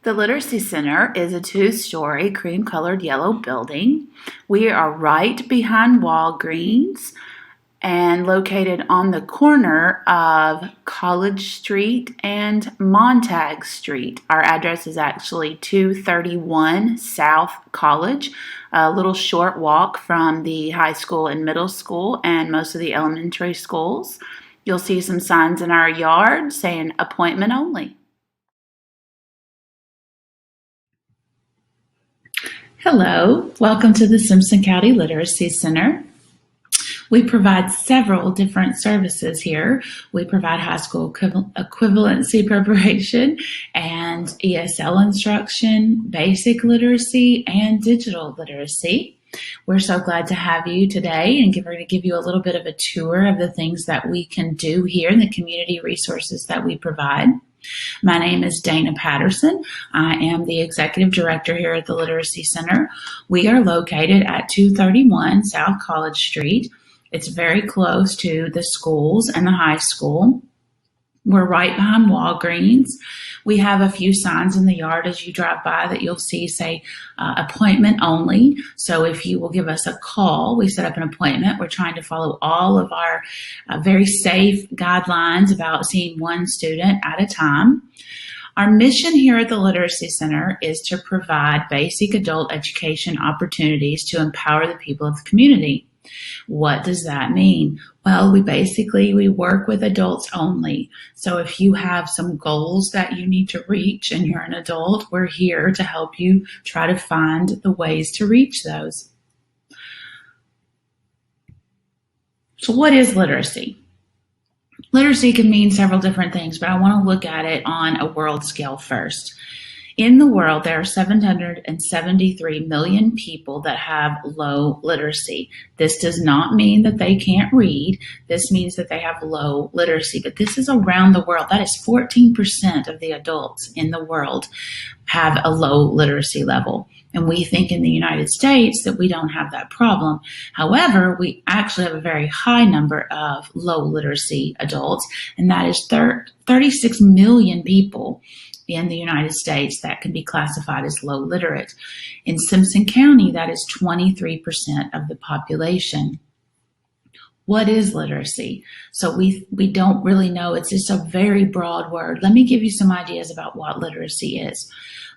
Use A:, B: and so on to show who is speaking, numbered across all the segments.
A: The Literacy Center is a two-story cream-colored yellow building. We are right behind Walgreens and located on the corner of College Street and Montague Street. Our address is actually 231 South College, a little short walk from the high school and middle school and most of the elementary schools. You'll see some signs in our yard saying appointment only. Hello, welcome to the Simpson County Literacy Center. We provide several different services here. We provide high school equivalency preparation and ESL instruction, basic literacy, and digital literacy. We're so glad to have you today, and we're going to give you a little bit of a tour of the things that we can do here and the community resources that we provide. My name is Dana Patterson. I am the Executive Director here at the Literacy Center. We are located at 231 South College Street. It's very close to the schools and the high school. We're right behind Walgreens. We have a few signs in the yard as you drive by that you'll see say appointment only. So if you will give us a call, we set up an appointment. We're trying to follow all of our very safe guidelines about seeing one student at a time. Our mission here at the Literacy Center is to provide basic adult education opportunities to empower the people of the community. What does that mean? Well, we work with adults only. So if you have some goals that you need to reach and you're an adult, we're here to help you try to find the ways to reach those. So what is literacy? Literacy can mean several different things, but I want to look at it on a world scale first. In the world, there are 773 million people that have low literacy. This does not mean that they can't read. This means that they have low literacy, but this is around the world. That is 14% of the adults in the world have a low literacy level. And we think in the United States that we don't have that problem. However, we actually have a very high number of low literacy adults, and that is 36 million people in the United States that can be classified as low literate. In Simpson County, that is 23% of the population. What is literacy? So we don't really know. It's just a very broad word. Let me give you some ideas about what literacy is.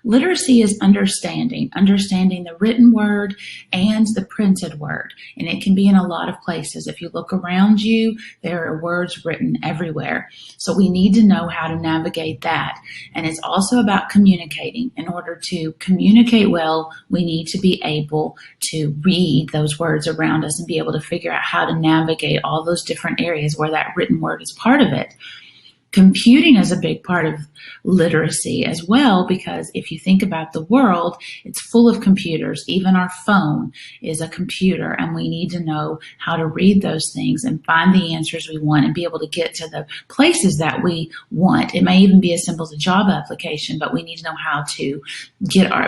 A: Literacy is understanding the written word and the printed word. And it can be in a lot of places. If you look around you, there are words written everywhere. So we need to know how to navigate that. And it's also about communicating. In order to communicate well, we need to be able to read those words around us and be able to figure out how to navigate all those different areas where that written word is part of it. Computing is a big part of literacy as well, because if you think about the world, it's full of computers. Even our phone is a computer, and we need to know how to read those things and find the answers we want and be able to get to the places that we want. It may even be as simple as a job application, but we need to know how to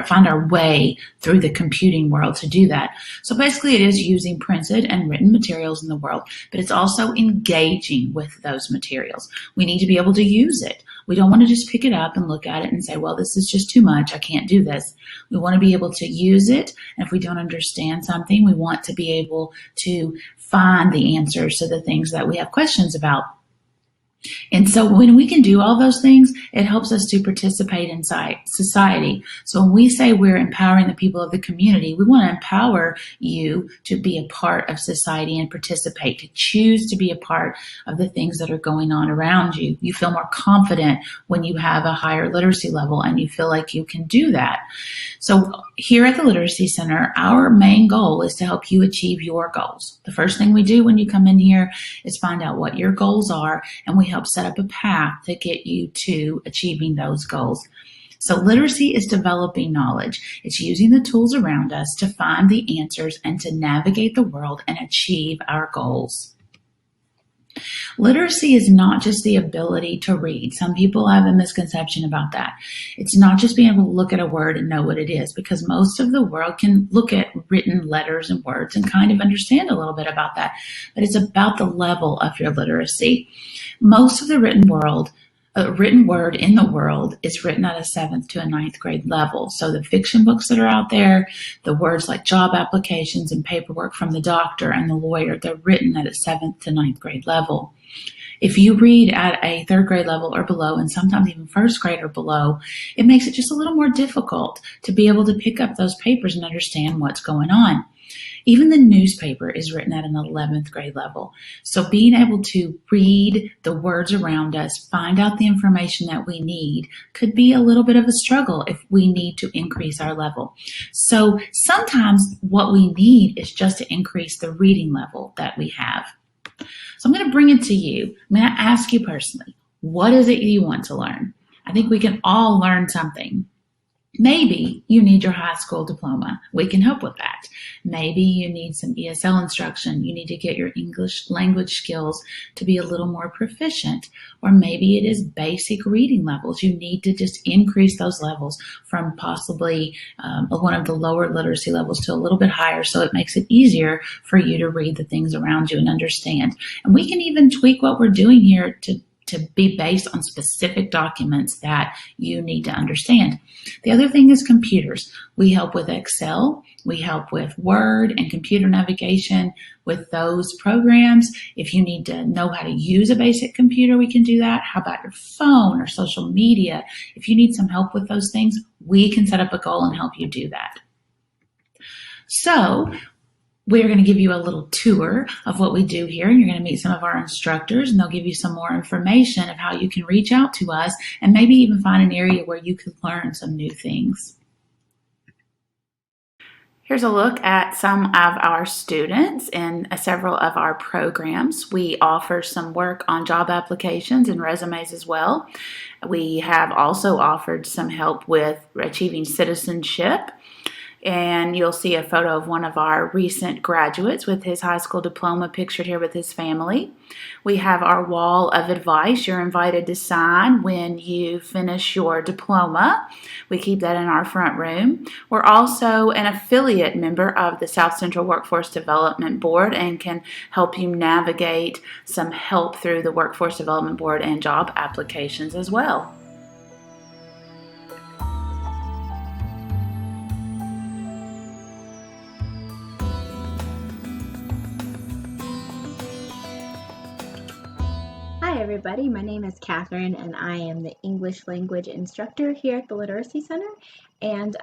A: find our way through the computing world to do that. So basically it is using printed and written materials in the world, but it's also engaging with those materials. We need to be able to use it. We don't want to just pick it up and look at it and say, well, this is just too much. I can't do this. We want to be able to use it. And if we don't understand something, we want to be able to find the answers to the things that we have questions about. And so when we can do all those things, it helps us to participate in society. So when we say we're empowering the people of the community, we want to empower you to be a part of society and participate, to choose to be a part of the things that are going on around you. You feel more confident when you have a higher literacy level and you feel like you can do that. So here at the Literacy Center, our main goal is to help you achieve your goals. The first thing we do when you come in here is find out what your goals are, and we help set up a path to get you to achieving those goals. So literacy is developing knowledge. It's using the tools around us to find the answers and to navigate the world and achieve our goals. Literacy is not just the ability to read. Some people have a misconception about that. It's not just being able to look at a word and know what it is, because most of the world can look at written letters and words and kind of understand a little bit about that. But it's about the level of your literacy. Most of the written world A written word in the world is written at a 7th to a ninth grade level. So the fiction books that are out there, the words like job applications and paperwork from the doctor and the lawyer, they're written at a 7th to ninth grade level. If you read at a third grade level or below, and sometimes even first grade or below, it makes it just a little more difficult to be able to pick up those papers and understand what's going on. Even the newspaper is written at an 11th grade level. So being able to read the words around us, find out the information that we need, could be a little bit of a struggle if we need to increase our level. So sometimes what we need is just to increase the reading level that we have. So I'm going to bring it to you. I'm going to ask you personally, what is it you want to learn? I think we can all learn something. Maybe you need your high school diploma. We can help with that. Maybe you need some ESL instruction. You need to get your English language skills to be a little more proficient. Or maybe it is basic reading levels. You need to just increase those levels from possibly one of the lower literacy levels to a little bit higher, so it makes it easier for you to read the things around you and understand. And we can even tweak what we're doing here to be based on specific documents that you need to understand. The other thing is computers. We help with Excel. We help with Word and computer navigation with those programs. If you need to know how to use a basic computer, we can do that. How about your phone or social media? If you need some help with those things, we can set up a goal and help you do that. So we're going to give you a little tour of what we do here, and you're going to meet some of our instructors, and they'll give you some more information of how you can reach out to us and maybe even find an area where you could learn some new things. Here's a look at some of our students in several of our programs. We offer some work on job applications and resumes as well. We have also offered some help with achieving citizenship. And you'll see a photo of one of our recent graduates with his high school diploma pictured here with his family. We have our wall of advice you're invited to sign when you finish your diploma. We keep that in our front room. We're also an affiliate member of the South Central Workforce Development Board and can help you navigate some help through the Workforce Development Board and job applications as well.
B: Hi everybody, my name is Catherine and I am the English language instructor here at the Literacy Center, and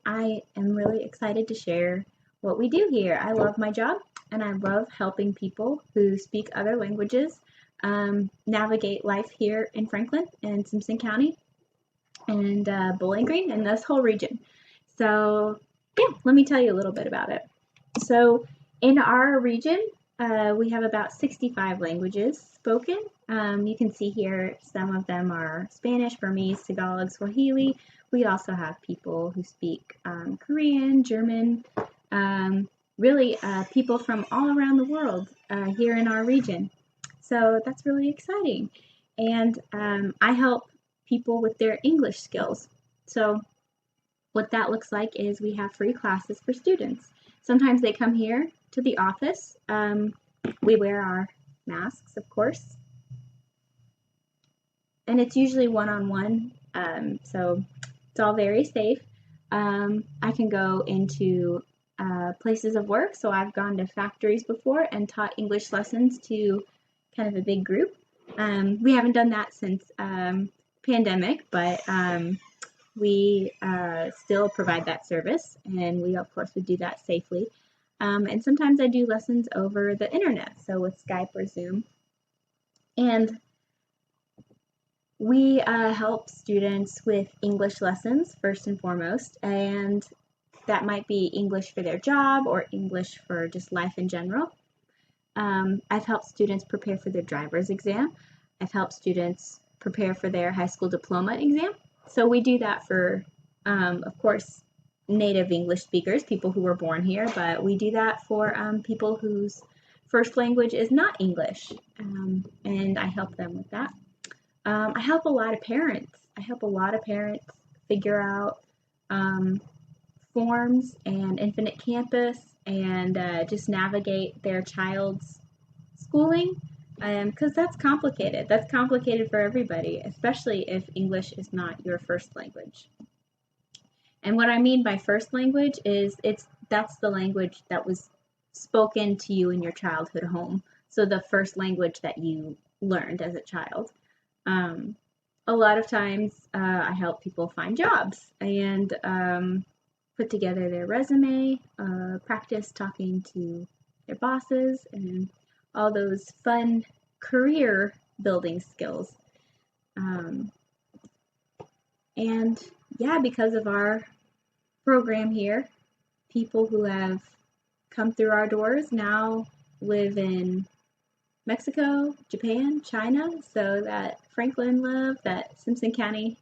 B: I am really excited to share what we do here. I love my job and I love helping people who speak other languages navigate life here in Franklin and Simpson County and Bowling Green and this whole region. So yeah, let me tell you a little bit about it. So in our region, we have about 65 languages spoken. You can see here some of them are Spanish, Burmese, Tagalog, Swahili. We also have people who speak Korean, German, really people from all around the world here in our region. So that's really exciting. And I help people with their English skills. So what that looks like is we have free classes for students. Sometimes they come here to the office. We wear our masks, of course. And it's usually one-on-one, so it's all very safe. I can go into places of work, so I've gone to factories before and taught English lessons to kind of a big group. We haven't done that since pandemic, but we still provide that service, and we of course would do that safely. And sometimes I do lessons over the internet, so with Skype or Zoom. And we help students with English lessons first and foremost, and that might be English for their job or English for just life in general. I've helped students prepare for their driver's exam. I've helped students prepare for their high school diploma exam. So we do that for, of course, native English speakers, people who were born here, but we do that for people whose first language is not English, and I help them with that. I help a lot of parents. I help a lot of parents figure out forms and Infinite Campus and just navigate their child's schooling. because that's complicated. That's complicated for everybody, especially if English is not your first language. And what I mean by first language is that's the language that was spoken to you in your childhood home. So the first language that you learned as a child. Um, a lot of times I help people find jobs and put together their resume, practice talking to their bosses, and all those fun career building skills. Um, and yeah, because of our program here, people who have come through our doors now live in Mexico, Japan, China, so that Franklin love, that Simpson County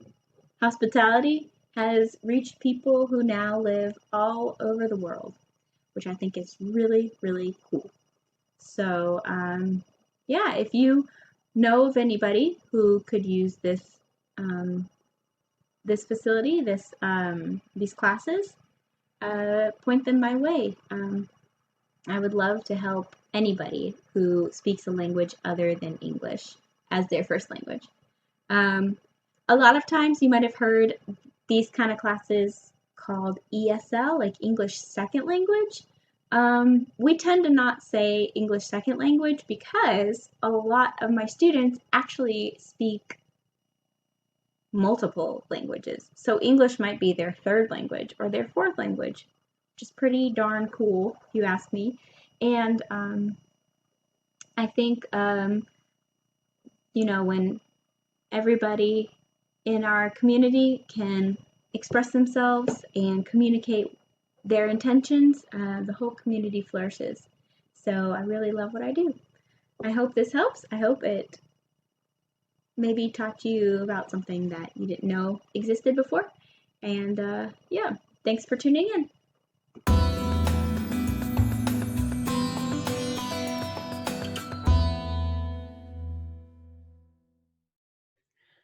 B: hospitality has reached people who now live all over the world, which I think is really, really cool. So, yeah, if you know of anybody who could use um, this facility, these classes, point them my way. I would love to help anybody who speaks a language other than English as their first language. Um, a lot of times you might have heard these kind of classes called ESL, like English Second Language. We tend to not say English Second Language because a lot of my students actually speak multiple languages. So English might be their third language or their fourth language, which is pretty darn cool, if you ask me. And I think, when everybody in our community can express themselves and communicate their intentions, the whole community flourishes. So I really love what I do. I hope this helps. I hope it maybe taught you about something that you didn't know existed before. And yeah, thanks for tuning in.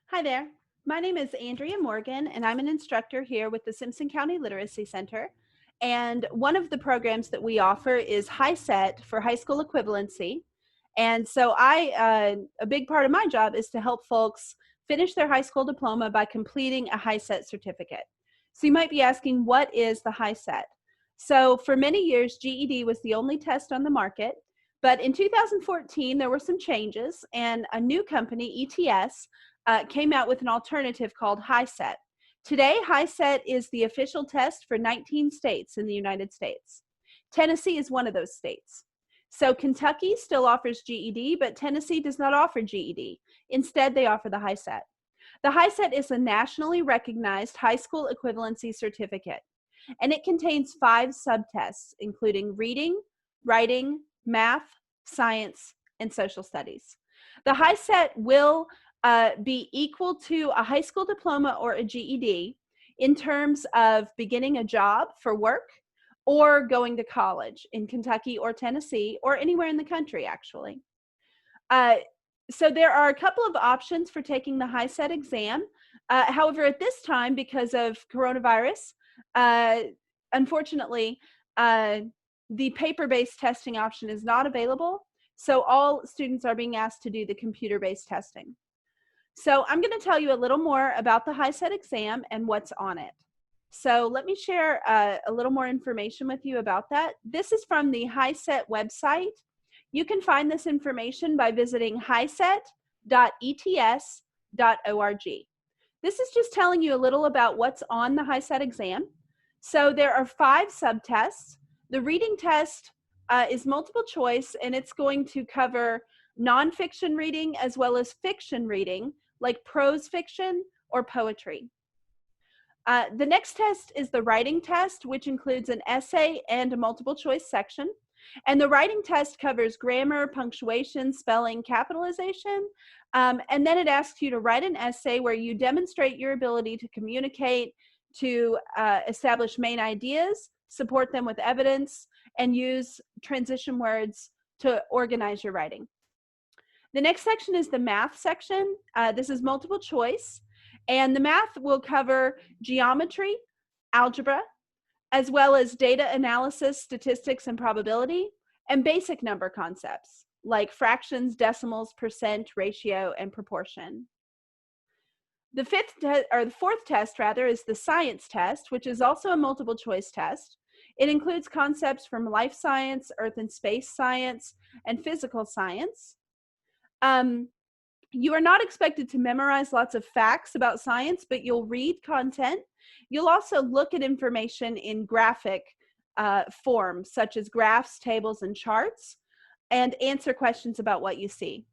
C: Hi there. My name is Andrea Morgan, and I'm an instructor here with the Simpson County Literacy Center. And one of the programs that we offer is HiSET for high school equivalency. And so a big part of my job is to help folks finish their high school diploma by completing a HiSET certificate. So you might be asking, what is the HiSET? So for many years, GED was the only test on the market. But in 2014, there were some changes, and a new company, ETS, came out with an alternative called HiSET. Today, HiSET is the official test for 19 states in the United States. Tennessee is one of those states. So Kentucky still offers GED, but Tennessee does not offer GED. Instead, they offer the HiSET. The HiSET is a nationally recognized high school equivalency certificate, and it contains 5 subtests, including reading, writing, math, science, and social studies. The HiSET will be equal to a high school diploma or a GED in terms of beginning a job for work or going to college in Kentucky or Tennessee or anywhere in the country, actually. So there are a couple of options for taking the HiSET exam. However, at this time, because of coronavirus, unfortunately, the paper-based testing option is not available. So all students are being asked to do the computer-based testing. So I'm going to tell you a little more about the HiSET exam and what's on it. So let me share a little more information with you about that. This is from the HiSET website. You can find this information by visiting hiset.ets.org. This is just telling you a little about what's on the HiSET exam. So there are 5 subtests. The reading test is multiple choice, and it's going to cover nonfiction reading as well as fiction reading, like prose fiction or poetry. The next test is the writing test, which includes an essay and a multiple choice section. And the writing test covers grammar, punctuation, spelling, capitalization. And then it asks you to write an essay where you demonstrate your ability to communicate, to establish main ideas, support them with evidence, and use transition words to organize your writing. The next section is the math section. This is multiple choice, and the math will cover geometry, algebra, as well as data analysis, statistics, and probability, and basic number concepts. like fractions, decimals, percent, ratio, and proportion. The fourth test rather is the science test, which is also a multiple choice test. It includes concepts from life science, earth and space science, and physical science. You are not expected to memorize lots of facts about science, but you'll read content. You'll also look at information in graphic form, such as graphs, tables, and charts, and answer questions about what you see.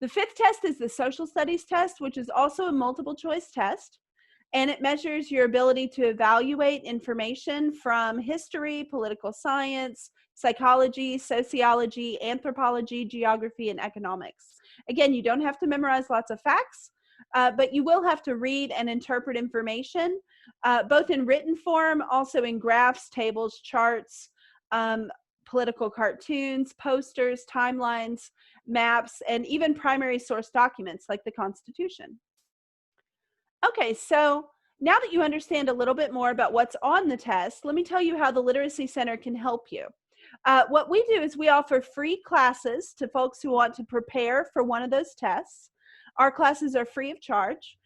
C: The fifth test is the social studies test, which is also a multiple choice test, and it measures your ability to evaluate information from history, political science, psychology, sociology, anthropology, geography, and economics. Again, you don't have to memorize lots of facts, but you will have to read and interpret information, both in written form, also in graphs, tables, charts, political cartoons, posters, timelines, maps, and even primary source documents like the Constitution. Okay, so now that you understand a little bit more about what's on the test, let me tell you how the Literacy Center can help you. What we do is we offer free classes to folks who want to prepare for one of those tests. Our classes are free of charge.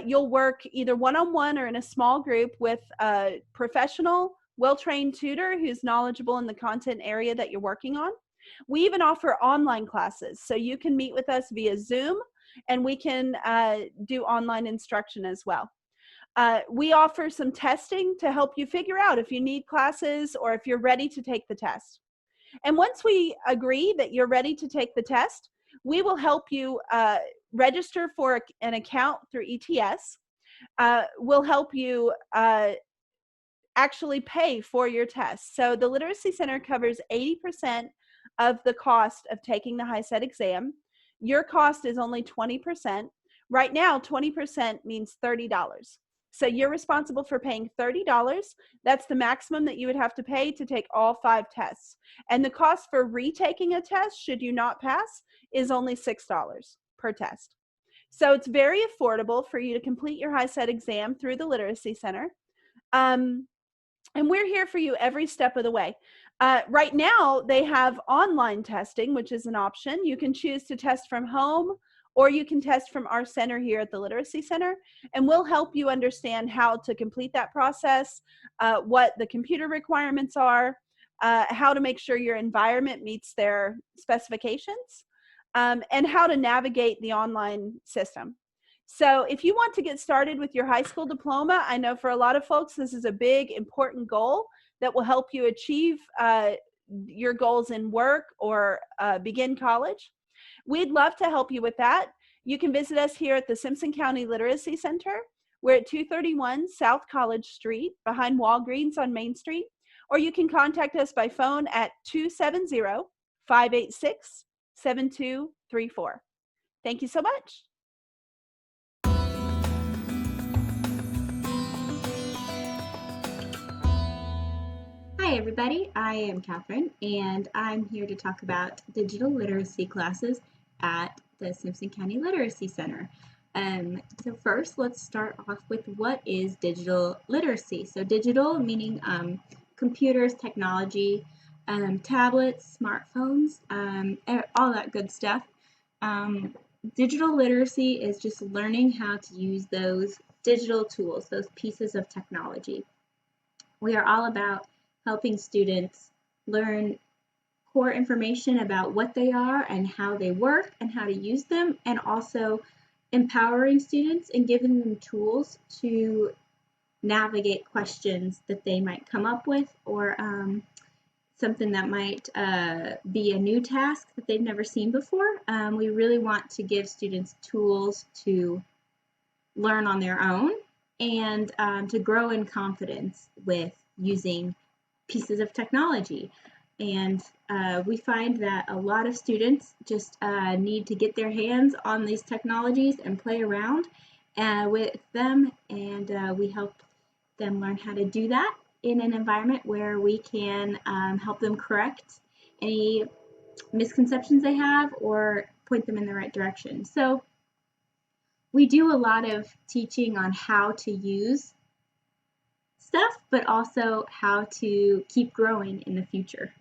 C: You'll work either one-on-one or in a small group with a professional, well-trained tutor who's knowledgeable in the content area that you're working on. We even offer online classes, so you can meet with us via Zoom, and we can do online instruction as well. We offer some testing to help you figure out if you need classes or if you're ready to take the test. And once we agree that you're ready to take the test, we will help you register for an account through ETS. We'll help you actually pay for your test. So the Literacy Center covers 80% of the cost of taking the HiSET exam. Your cost is only 20%. Right now, 20% means $30. So you're responsible for paying $30. That's the maximum that you would have to pay to take all 5 tests. And the cost for retaking a test, should you not pass, is only $6 per test. So it's very affordable for you to complete your HiSET exam through the Literacy Center. And we're here for you every step of the way. Right now, they have online testing, which is an option. You can choose to test from home, or you can test from our center here at the Literacy Center, and we'll help you understand how to complete that process, what the computer requirements are, how to make sure your environment meets their specifications, and how to navigate the online system. So if you want to get started with your high school diploma, I know for a lot of folks, this is a big, important goal that will help you achieve your goals in work or begin college. We'd love to help you with that. You can visit us here at the Simpson County Literacy Center. We're at 231 South College Street behind Walgreens on Main Street, or you can contact us by phone at 270-586-7234. Thank you so much.
B: Hi everybody, I am Catherine and I'm here to talk about digital literacy classes at the Simpson County Literacy Center. So first, let's start off with what is digital literacy. So digital meaning computers, technology, tablets, smartphones, all that good stuff. Digital literacy is just learning how to use those digital tools, those pieces of technology. We are all about helping students learn core information about what they are and how they work and how to use them, and also empowering students and giving them tools to navigate questions that they might come up with, or something that might be a new task that they've never seen before. We really want to give students tools to learn on their own and to grow in confidence with using pieces of technology. And we find that a lot of students just need to get their hands on these technologies and play around with them, and we help them learn how to do that in an environment where we can help them correct any misconceptions they have or point them in the right direction. So we do a lot of teaching on how to use stuff, but also how to keep growing in the future.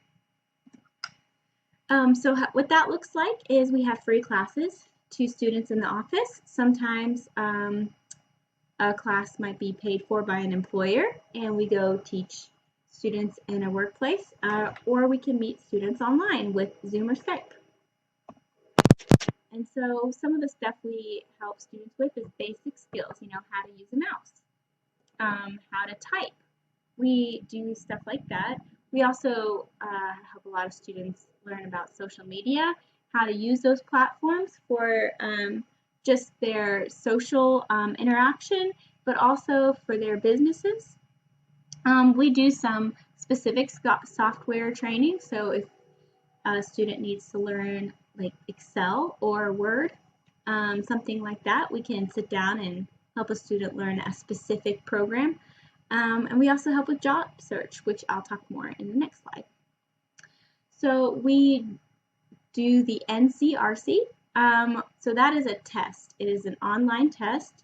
B: What that looks like is we have free classes, 2 students in the office. Sometimes a class might be paid for by an employer and we go teach students in a workplace, or we can meet students online with Zoom or Skype. And so some of the stuff we help students with is basic skills, how to use a mouse, how to type. We do stuff like that. We also help a lot of students learn about social media, how to use those platforms for just their social interaction, but also for their businesses. We do some specific software training. So if a student needs to learn like Excel or Word, something like that, we can sit down and help a student learn a specific program. And we also help with job search, which I'll talk more in the next slide. So we do the NCRC. So that is a test. It is an online test.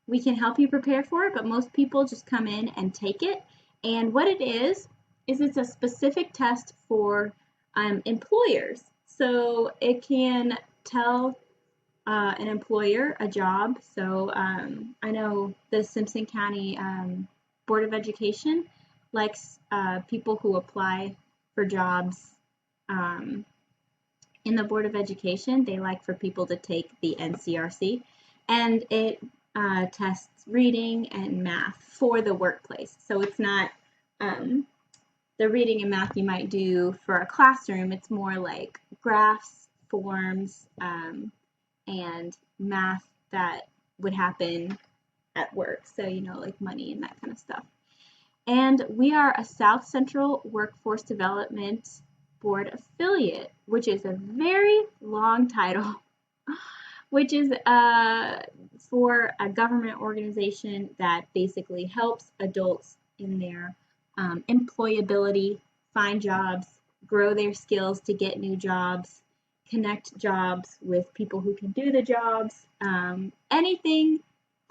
B: We can help you prepare for it, but most people just come in and take it. And what it is it's a specific test for employers. So it can tell an employer a job. So I know the Simpson County Board of Education likes people who apply for jobs in the Board of Education. They like for people to take the NCRC, and it tests reading and math for the workplace. So it's not the reading and math you might do for a classroom. It's more like graphs, forms, and math that would happen at work. So, like money and that kind of stuff. And we are a South Central Workforce Development Board affiliate, which is a very long title, which is for a government organization that basically helps adults in their employability, find jobs, grow their skills to get new jobs, connect jobs with people who can do the jobs, anything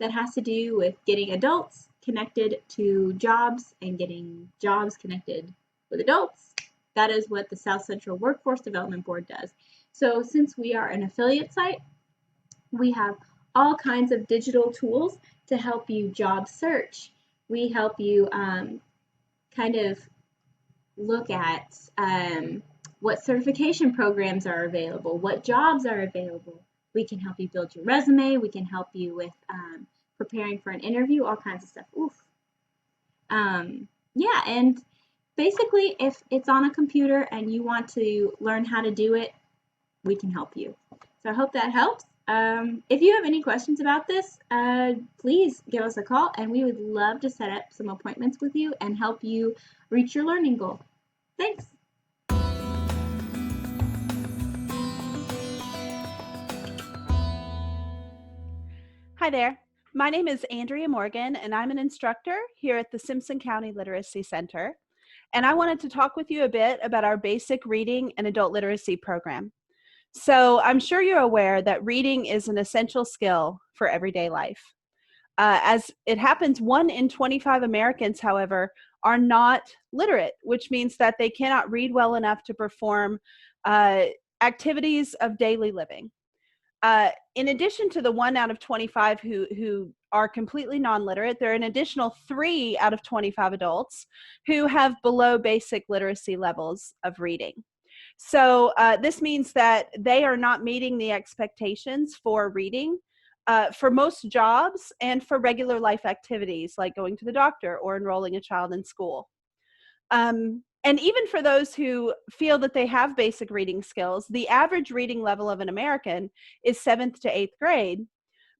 B: that has to do with getting adults connected to jobs and getting jobs connected with adults. That is what the South Central Workforce Development Board does. So since we are an affiliate site, we have all kinds of digital tools to help you job search. We help you kind of look at what certification programs are available, what jobs are available. We can help you build your resume. We can help you with preparing for an interview, all kinds of stuff. Yeah, and basically, if it's on a computer and you want to learn how to do it, we can help you. So I hope that helps. If you have any questions about this, please give us a call, and we would love to set up some appointments with you and help you reach your learning goal. Thanks.
C: Hi there. My name is Andrea Morgan, and I'm an instructor here at the Simpson County Literacy Center. And I wanted to talk with you a bit about our basic reading and adult literacy program. So I'm sure you're aware that reading is an essential skill for everyday life. As it happens, 1 in 25 Americans, however, are not literate, which means that they cannot read well enough to perform activities of daily living. In addition to the 1 out of 25 who are completely non-literate, there are an additional 3 out of 25 adults who have below basic literacy levels of reading. So this means that they are not meeting the expectations for reading for most jobs and for regular life activities like going to the doctor or enrolling a child in school. And even for those who feel that they have basic reading skills, the average reading level of an American is 7th to 8th grade.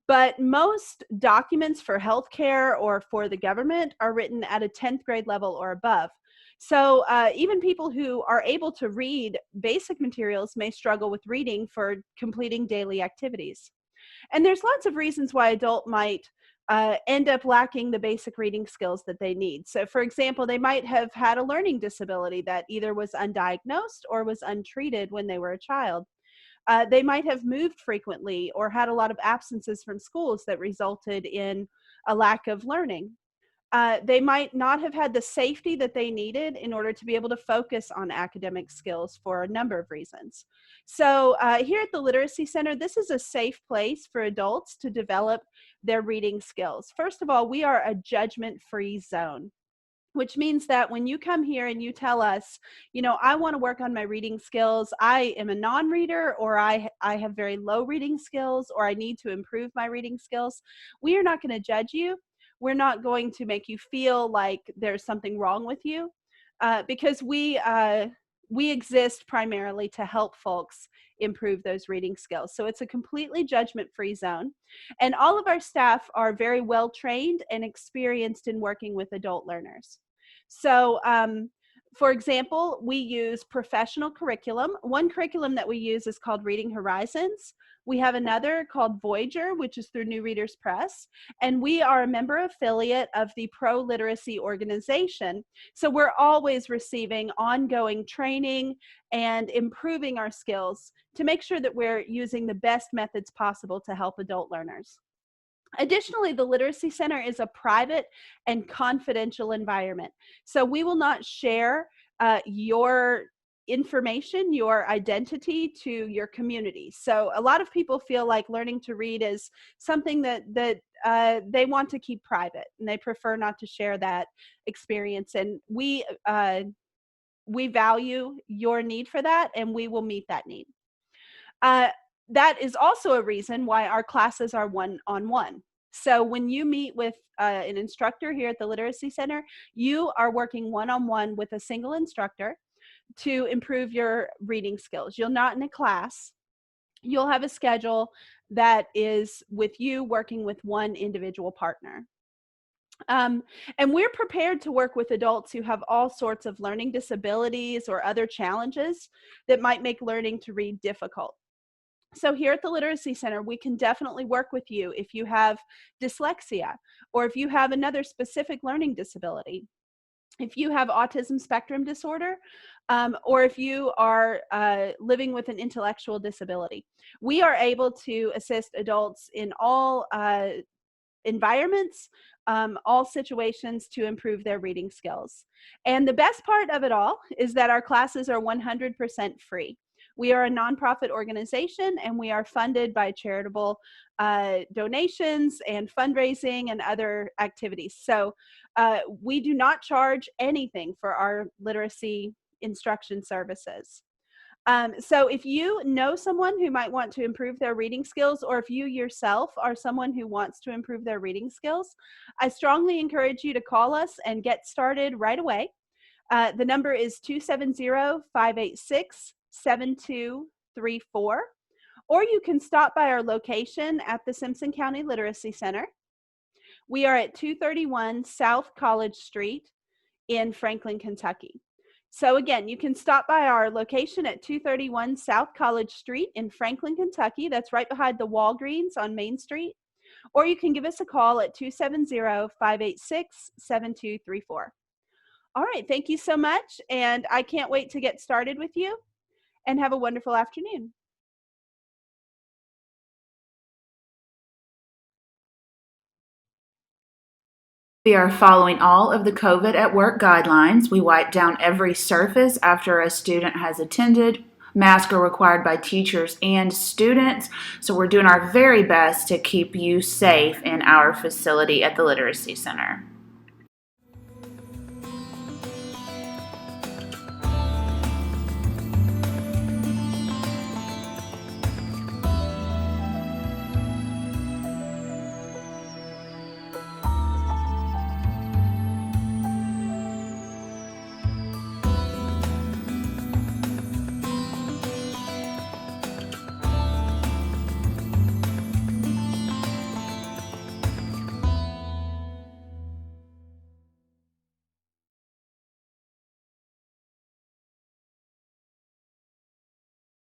C: But most documents for healthcare or for the government are written at a 10th grade level or above. So even people who are able to read basic materials may struggle with reading for completing daily activities. And there's lots of reasons why adult might end up lacking the basic reading skills that they need. So for example, they might have had a learning disability that either was undiagnosed or was untreated when they were a child. They might have moved frequently or had a lot of absences from schools that resulted in a lack of learning. they might not have had the safety that they needed in order to be able to focus on academic skills for a number of reasons. So here at the Literacy Center, this is a safe place for adults to develop their reading skills. First of all, we are a judgment-free zone, which means that when you come here and you tell us, I want to work on my reading skills, I am a non-reader, or I have very low reading skills, or I need to improve my reading skills, we are not going to judge you. We're not going to make you feel like there's something wrong with you, because we exist primarily to help folks improve those reading skills. So it's a completely judgment-free zone. And all of our staff are very well trained and experienced in working with adult learners. So for example, we use professional curriculum. One curriculum that we use is called Reading Horizons. We have another called Voyager, which is through New Readers Press. And we are a member affiliate of the Pro Literacy organization. So we're always receiving ongoing training and improving our skills to make sure that we're using the best methods possible to help adult learners. Additionally, the Literacy Center is a private and confidential environment. So we will not share your information, your identity to your community. So a lot of people feel like learning to read is something that they want to keep private, and they prefer not to share that experience. And we value your need for that, and we will meet that need. That is also a reason why our classes are one-on-one. So when you meet with an instructor here at the Literacy Center, you are working one-on-one with a single instructor to improve your reading skills. You're not in a class. You'll have a schedule that is with you working with one individual partner. And we're prepared to work with adults who have all sorts of learning disabilities or other challenges that might make learning to read difficult. So here at the Literacy Center, we can definitely work with you if you have dyslexia, or if you have another specific learning disability, if you have autism spectrum disorder, or if you are living with an intellectual disability. We are able to assist adults in all environments, all situations, to improve their reading skills. And the best part of it all is that our classes are 100% free. We are a nonprofit organization, and we are funded by charitable donations and fundraising and other activities. So we do not charge anything for our literacy instruction services. So if you know someone who might want to improve their reading skills, or if you yourself are someone who wants to improve their reading skills, I strongly encourage you to call us and get started right away. The number is 270-586-7234, or you can stop by our location at the Simpson County Literacy Center. We are at 231 South College Street in Franklin, Kentucky. So again, you can stop by our location at 231 South College Street in Franklin, Kentucky. That's right behind the Walgreens on Main Street. Or you can give us a call at 270-586-7234. All right, thank you so much, and I can't wait to get started with you, and have a wonderful afternoon.
A: We are following all of the COVID at work guidelines. We wipe down every surface after a student has attended. Masks are required by teachers and students. So we're doing our very best to keep you safe in our facility at the Literacy Center.